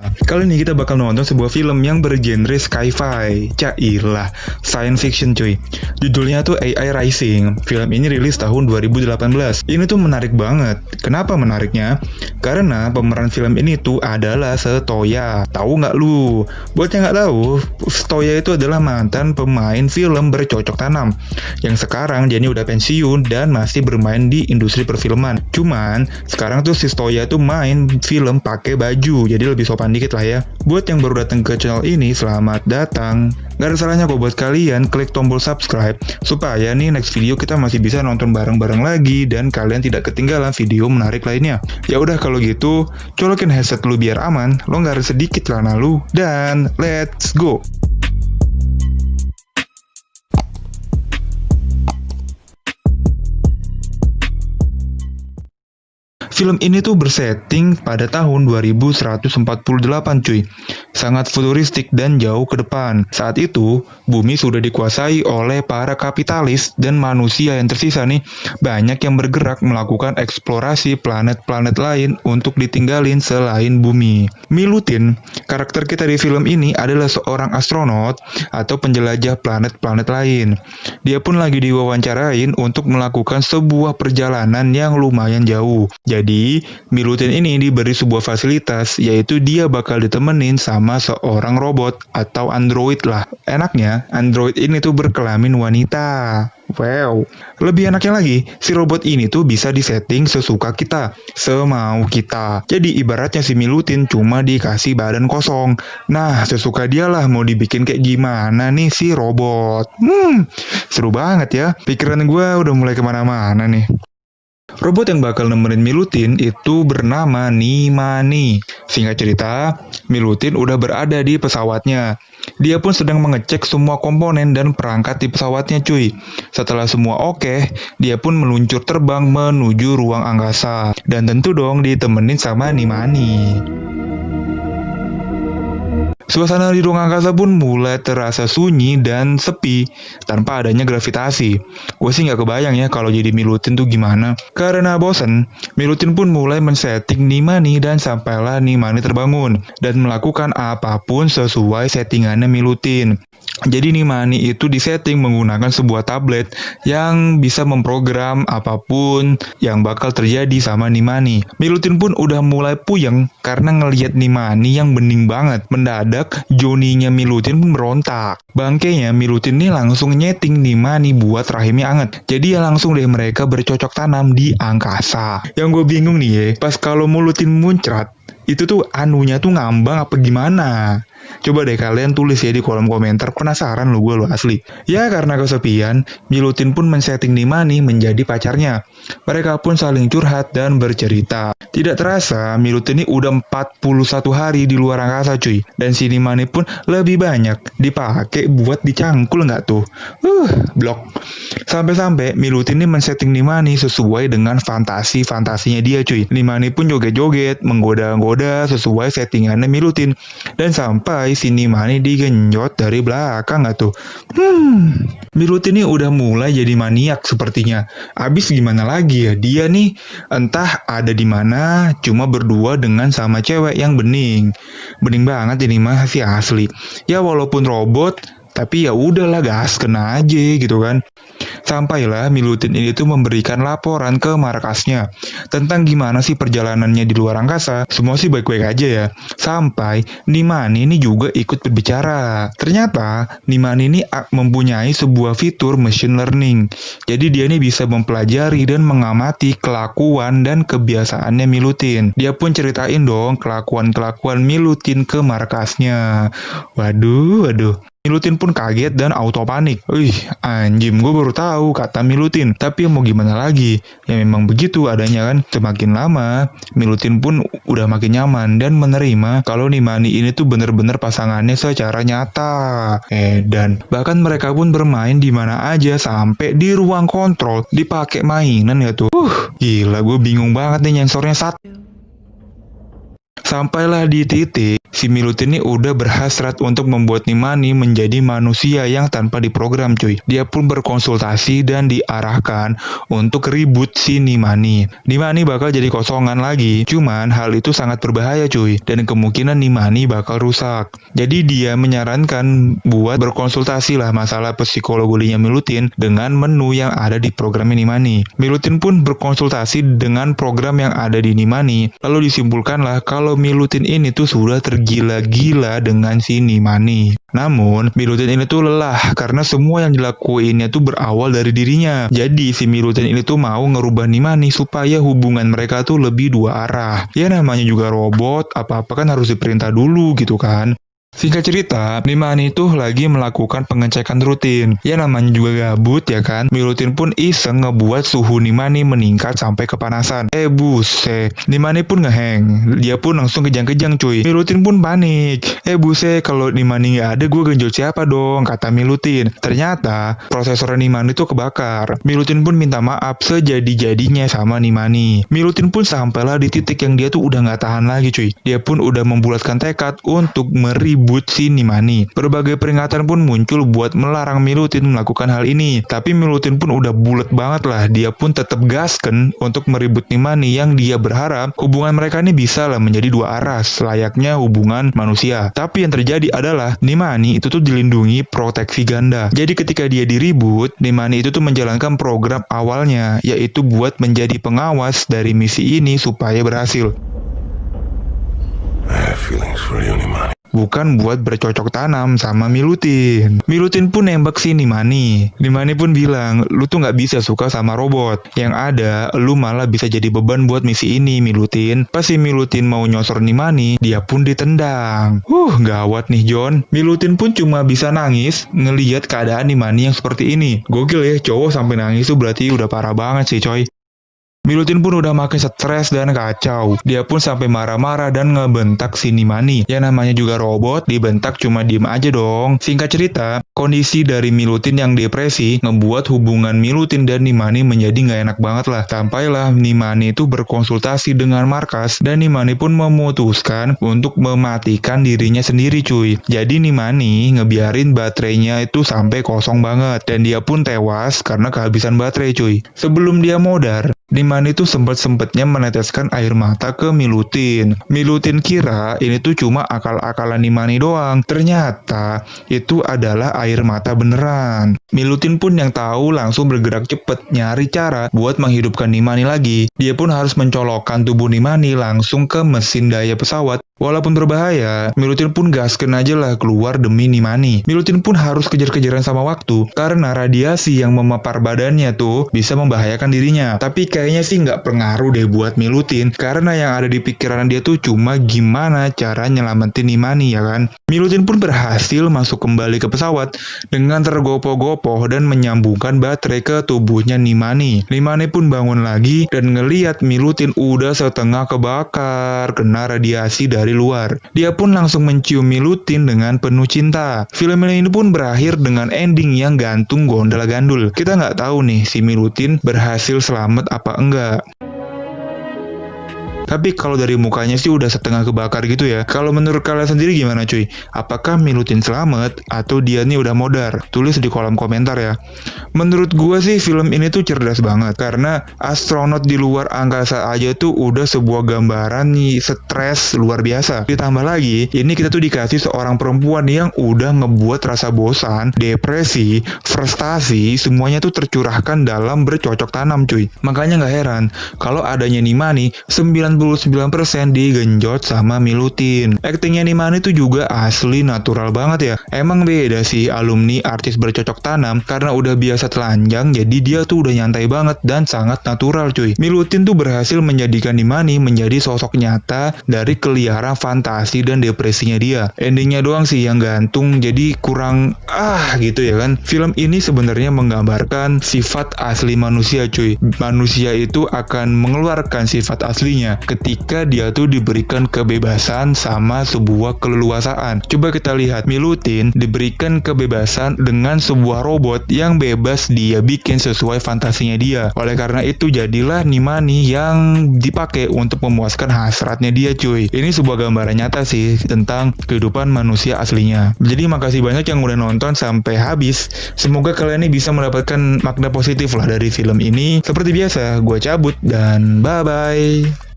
Kali ini kita bakal nonton sebuah film yang bergenre sci-fi. Cailah, science fiction cuy. Judulnya tuh AI Rising. Film ini rilis tahun 2018. Ini tuh menarik banget. Kenapa menariknya? Karena pemeran film ini tuh adalah Setoya. Tahu nggak lu? Buat yang nggak tahu, Setoya itu adalah mantan pemain film bercocok tanam. Yang sekarang dia ini udah pensiun dan masih bermain di industri perfilman. Cuman, sekarang tuh si Setoya tuh main film pakai baju. Jadi lebih sopan dikit lah ya. Buat yang baru datang ke channel ini, selamat datang. Gak ada salahnya kok buat kalian klik tombol subscribe supaya nih next video kita masih bisa nonton bareng-bareng lagi dan kalian tidak ketinggalan video menarik lainnya. Ya udah kalau gitu, colokin headset lu biar aman, lo nggak harus sedikit celana lu, dan let's go. Film ini tuh bersetting pada tahun 2148 cuy. Sangat futuristik dan jauh ke depan. Saat itu, bumi sudah dikuasai oleh para kapitalis dan manusia yang tersisa nih banyak yang bergerak melakukan eksplorasi planet-planet lain untuk ditinggalin selain bumi. Milutin, karakter kita di film ini adalah seorang astronot atau penjelajah planet-planet lain. Dia pun lagi diwawancarain untuk melakukan sebuah perjalanan yang lumayan jauh. Jadi, Milutin ini diberi sebuah fasilitas, yaitu dia bakal ditemenin sama seorang robot atau android lah. Enaknya, android ini tuh berkelamin wanita. Wow, lebih enaknya lagi, si robot ini tuh bisa disetting sesuka kita, semau kita. Jadi ibaratnya si Milutin cuma dikasih badan kosong. Nah, sesuka dia lah mau dibikin kayak gimana nih si robot. Seru banget ya. Pikiran gue udah mulai kemana-mana nih. Robot yang bakal nemenin Milutin itu bernama Nimani. Singkat cerita, Milutin udah berada di pesawatnya. Dia pun sedang mengecek semua komponen dan perangkat di pesawatnya cuy. Setelah semua oke, dia pun meluncur terbang menuju ruang angkasa. Dan tentu dong ditemenin sama Nimani. Suasana di ruang angkasa pun mulai terasa sunyi dan sepi tanpa adanya gravitasi. Gue sih nggak kebayang ya kalau jadi Milutin tuh gimana. Karena bosen, Milutin pun mulai men-setting Nimani dan sampailah Nimani terbangun dan melakukan apapun sesuai settingannya Milutin. Jadi Nimani itu disetting menggunakan sebuah tablet yang bisa memprogram apapun yang bakal terjadi sama Nimani. Milutin pun udah mulai puyeng karena ngelihat Nimani yang bening banget. Mendadak Joninya Milutin pun berontak. Bangkainya Milutin nih langsung nyeting Nimani buat rahimnya anget. Jadi ya langsung deh mereka bercocok tanam di angkasa. Yang gue bingung nih ya, pas kalau Milutin muncrat, itu tuh anunya tuh ngambang apa gimana? Coba deh kalian tulis ya di kolom komentar, penasaran lo gue lo asli. Ya karena kesepian, Milutin pun men-setting Nimani menjadi pacarnya. Mereka pun saling curhat dan bercerita. Tidak terasa, Milutin ini udah 41 hari di luar angkasa cuy. Dan si Nimani pun lebih banyak dipakai buat dicangkul nggak tuh? Blok. Sampai-sampai Milutin ini men-setting Nimani sesuai dengan fantasinya dia cuy. Nimani pun joget-joget, menggoda-goda sesuai settingannya Milutin. Dan sampai si Nimani digenjot dari belakang nggak tuh? Milutin ini udah mulai jadi maniak sepertinya. Abis gimana lagi ya? Dia nih entah ada di mana, cuma berdua dengan sama cewek yang bening. Bening banget ini mah si asli. Ya walaupun robot, tapi ya udahlah gas kena aja gitu kan. Sampailah Milutin ini tuh memberikan laporan ke markasnya tentang gimana sih perjalanannya di luar angkasa. Semua sih baik-baik aja ya. Sampai Nimani ini juga ikut berbicara. Ternyata Nimani ini mempunyai sebuah fitur machine learning. Jadi dia ini bisa mempelajari dan mengamati kelakuan dan kebiasaannya Milutin. Dia pun ceritain dong kelakuan-kelakuan Milutin ke markasnya. Waduh. Milutin pun kaget dan auto panik. Anjim, gue baru tahu kata Milutin. Tapi mau gimana lagi? Ya memang begitu adanya kan. Semakin lama, Milutin pun udah makin nyaman dan menerima kalau Nimani ini tuh bener-bener pasangannya secara nyata. Dan bahkan mereka pun bermain di mana aja sampai di ruang kontrol dipakai mainan ya tuh. Gila, gue bingung banget nih nyensornya Sampailah di titik si Milutin ini udah berhasrat untuk membuat Nimani menjadi manusia yang tanpa diprogram cuy. Dia pun berkonsultasi dan diarahkan untuk reboot si Nimani. Nimani bakal jadi kosongan lagi, cuman hal itu sangat berbahaya cuy, dan kemungkinan Nimani bakal rusak. Jadi dia menyarankan buat berkonsultasi lah masalah psikologinya Milutin dengan menu yang ada di program Nimani. Milutin pun berkonsultasi dengan program yang ada di Nimani, lalu disimpulkanlah kalau Milutin ini tuh sudah tergila-gila dengan si Nimani. Namun, Milutin ini tuh lelah karena semua yang dilakuinnya tuh berawal dari dirinya. Jadi, si Milutin ini tuh mau ngerubah Nimani supaya hubungan mereka tuh lebih dua arah. Ya namanya juga robot, apa-apa kan harus diperintah dulu gitu kan. Singkat cerita, Nimani tuh lagi melakukan pengecekan rutin. Ya namanya juga gabut ya kan. Milutin pun iseng ngebuat suhu Nimani meningkat sampai kepanasan. Buset, Nimani pun ngeheng. Dia pun langsung kejang-kejang cuy. Milutin pun panik. Buset, kalau Nimani nggak ada gue genjot siapa dong, kata Milutin. Ternyata prosesor Nimani tuh kebakar. Milutin pun minta maaf sejadi-jadinya sama Nimani. Milutin pun sampailah di titik yang dia tuh udah nggak tahan lagi cuy. Dia pun udah membulatkan tekad untuk reboot si Nimani. Berbagai peringatan pun muncul buat melarang Milutin melakukan hal ini. Tapi Milutin pun udah bulat banget lah. Dia pun tetap gasken untuk meribut Nimani yang dia berharap hubungan mereka ini bisa lah menjadi dua arah selayaknya hubungan manusia. Tapi yang terjadi adalah Nimani itu tuh dilindungi proteksi ganda. Jadi ketika dia diribut, Nimani itu tuh menjalankan program awalnya, yaitu buat menjadi pengawas dari misi ini supaya berhasil. I have feelings for you, Nimani. Bukan buat bercocok tanam sama Milutin. Milutin pun nembak si Nimani. Nimani pun bilang, lu tuh gak bisa suka sama robot. Yang ada, lu malah bisa jadi beban buat misi ini, Milutin. Pas si Milutin mau nyosor Nimani, dia pun ditendang. Gawat nih John. Milutin pun cuma bisa nangis ngelihat keadaan Nimani yang seperti ini. Gokil ya, cowok sampai nangis tuh berarti udah parah banget sih coy. Milutin pun udah makin stres dan kacau. Dia pun sampai marah-marah dan ngebentak si Nimani. Ya namanya juga robot, dibentak cuma diem aja dong. Singkat cerita, kondisi dari Milutin yang depresi ngebuat hubungan Milutin dan Nimani menjadi gak enak banget lah. Sampailah Nimani itu berkonsultasi dengan markas dan Nimani pun memutuskan untuk mematikan dirinya sendiri cuy. Jadi Nimani ngebiarin baterainya itu sampai kosong banget dan dia pun tewas karena kehabisan baterai cuy. Sebelum dia modar, Nimani tuh sempet-sempetnya meneteskan air mata ke Milutin. Milutin kira ini tuh cuma akal-akalan Nimani doang. Ternyata itu adalah air mata beneran. Milutin pun yang tahu langsung bergerak cepet nyari cara buat menghidupkan Nimani lagi. Dia pun harus mencolokkan tubuh Nimani langsung ke mesin daya pesawat. Walaupun berbahaya, Milutin pun gasken aja lah keluar demi Nimani. Milutin pun harus kejar-kejaran sama waktu karena radiasi yang memapar badannya tuh bisa membahayakan dirinya. Tapi kayaknya sih nggak pengaruh deh buat Milutin karena yang ada di pikiran dia tuh cuma gimana cara nyelamatin Nimani ya kan. Milutin pun berhasil masuk kembali ke pesawat dengan tergopoh-gopoh dan menyambungkan baterai ke tubuhnya Nimani. Nimani pun bangun lagi dan ngeliat Milutin udah setengah kebakar kena radiasi dari luar. Dia pun langsung mencium Milutin dengan penuh cinta. Film ini pun berakhir dengan ending yang gantung gondal gandul. Kita nggak tahu nih si Milutin berhasil selamat apa enggak. Tapi kalau dari mukanya sih udah setengah kebakar gitu ya. Kalau menurut kalian sendiri gimana cuy? Apakah Milutin selamat atau dia nih udah modar? Tulis di kolom komentar ya. Menurut gua sih film ini tuh cerdas banget karena astronot di luar angkasa aja tuh udah sebuah gambaran nih stres luar biasa. Ditambah lagi, ini kita tuh dikasih seorang perempuan yang udah ngebuat rasa bosan, depresi, frustasi, semuanya tuh tercurahkan dalam bercocok tanam cuy. Makanya nggak heran kalau adanya Nimani 99% digenjot sama Milutin. Aktingnya Nimani tuh juga asli natural banget ya. Emang beda sih alumni artis bercocok tanam karena udah biasa telanjang jadi dia tuh udah nyantai banget dan sangat natural cuy. Milutin tuh berhasil menjadikan Nimani menjadi sosok nyata dari keliaran fantasi dan depresinya dia. Endingnya doang sih yang gantung jadi kurang gitu ya kan. Film ini sebenarnya menggambarkan sifat asli manusia cuy. Manusia itu akan mengeluarkan sifat aslinya ketika dia tuh diberikan kebebasan sama sebuah keleluasaan. Coba kita lihat, Milutin diberikan kebebasan dengan sebuah robot yang bebas dia bikin sesuai fantasinya dia. Oleh karena itu jadilah Nimani yang dipakai untuk memuaskan hasratnya dia, cuy. Ini sebuah gambaran nyata sih tentang kehidupan manusia aslinya. Jadi makasih banyak yang udah nonton sampai habis. Semoga kalian ini bisa mendapatkan makna positif lah dari film ini. Seperti biasa, gue cabut dan bye-bye.